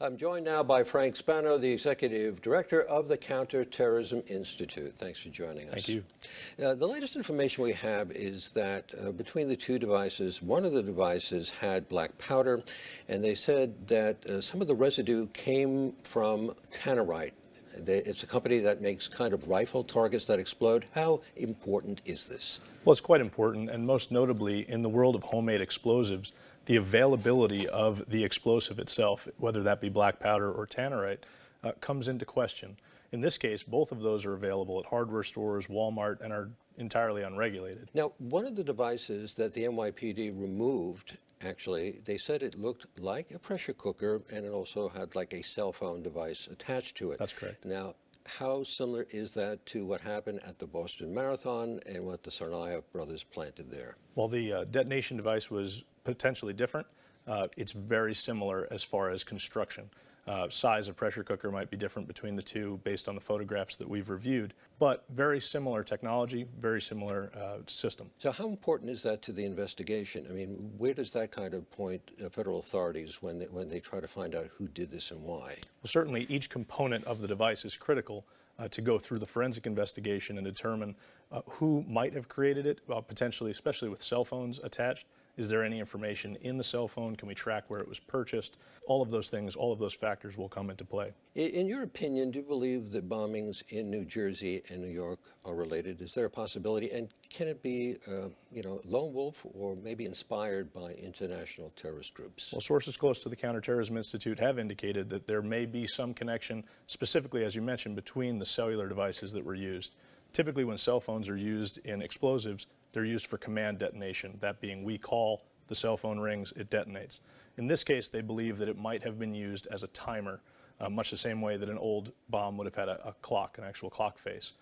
I'm joined now by Frank Spano, the Executive Director of the Counterterrorism Institute. Thanks for joining us. Thank you. The latest information we have is that between the two devices, one of the devices had black powder, and they said that some of the residue came from tannerite. It's a company that makes kind of rifle targets that explode. How important is this? Well, it's quite important, and most notably in the world of homemade explosives, the availability of the explosive itself, whether that be black powder or tannerite, comes into question. In this case, both of those are available at hardware stores, Walmart, and are entirely unregulated. Now, one of the devices that the NYPD removed, actually, they said it looked like a pressure cooker, and it also had like a cell phone device attached to it. That's correct. Now, how similar is that to what happened at the Boston Marathon and what the Tsarnaev brothers planted there? While the detonation device was potentially different, it's very similar as far as construction. Size of pressure cooker might be different between the two based on the photographs that we've reviewed, but very similar technology, very similar system. So how important is that to the investigation? I mean, where does that kind of point federal authorities when they try to find out who did this and why? Well, certainly each component of the device is critical to go through the forensic investigation and determine who might have created it, potentially, especially with cell phones attached. Is there any information in the cell phone? Can we track where it was purchased? All of those things, all of those factors will come into play. In your opinion, do you believe that bombings in New Jersey and New York are related? Is there a possibility? And can it be, lone wolf or maybe inspired by international terrorist groups? Well, sources close to the Counterterrorism Institute have indicated that there may be some connection, specifically, as you mentioned, between the cellular devices that were used. Typically, when cell phones are used in explosives, they're used for command detonation. That being, we call, the cell phone rings, it detonates. In this case, they believe that it might have been used as a timer, much the same way that an old bomb would have had a clock, an actual clock face.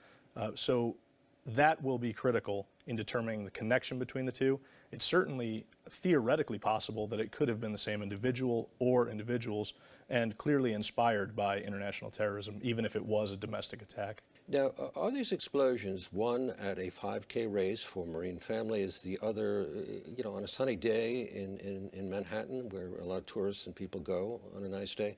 So that will be critical in determining the connection between the two. It's certainly theoretically possible that it could have been the same individual or individuals and clearly inspired by international terrorism, even if it was a domestic attack. Now, are these explosions, one at a 5K race for Marine families, the other, on a sunny day in Manhattan, where a lot of tourists and people go on a nice day?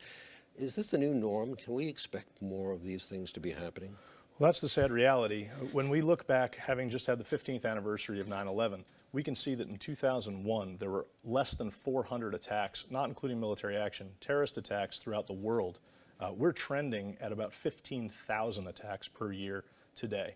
Is this the new norm? Can we expect more of these things to be happening? Well, that's the sad reality. When we look back, having just had the 15th anniversary of 9/11, we can see that in 2001, there were less than 400 attacks, not including military action, terrorist attacks throughout the world. We're trending at about 15,000 attacks per year today.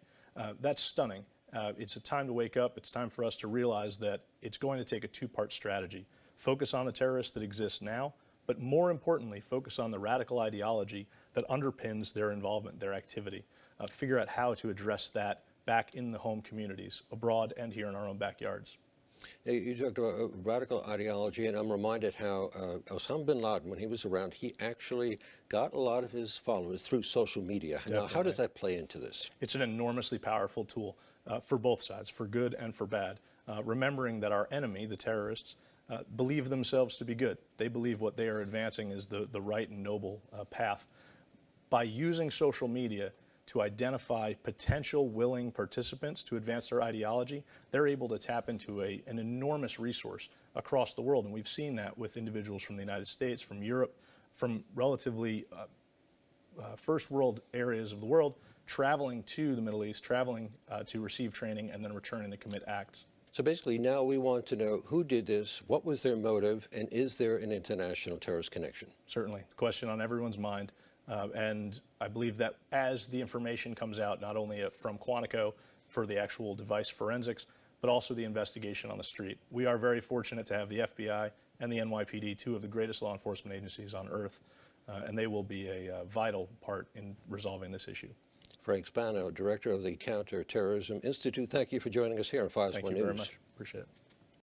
That's stunning. It's a time to wake up. It's time for us to realize that it's going to take a two-part strategy. Focus on the terrorists that exist now, but more importantly, focus on the radical ideology that underpins their involvement, their activity. Figure out how to address that back in the home communities, abroad and here in our own backyards. You talked about radical ideology, and I'm reminded how Osama bin Laden, when he was around, he actually got a lot of his followers through social media. Definitely. Now, how does that play into this? It's an enormously powerful tool for both sides, for good and for bad. Remembering that our enemy, the terrorists, believe themselves to be good. They believe what they are advancing is the right and noble path. By using social media to identify potential willing participants to advance their ideology, they're able to tap into an enormous resource across the world. And we've seen that with individuals from the United States, from Europe, from relatively first world areas of the world, traveling to the Middle East, traveling to receive training, and then returning to commit acts. So basically, now we want to know who did this, what was their motive, and is there an international terrorist connection? Certainly. The question on everyone's mind. And I believe that as the information comes out, not only from Quantico for the actual device forensics, but also the investigation on the street. We are very fortunate to have the FBI and the NYPD, two of the greatest law enforcement agencies on earth, and they will be a vital part in resolving this issue. Frank Spano, Director of the Counterterrorism Institute, thank you for joining us here on Fox 1 News. Thank you very much. Appreciate it.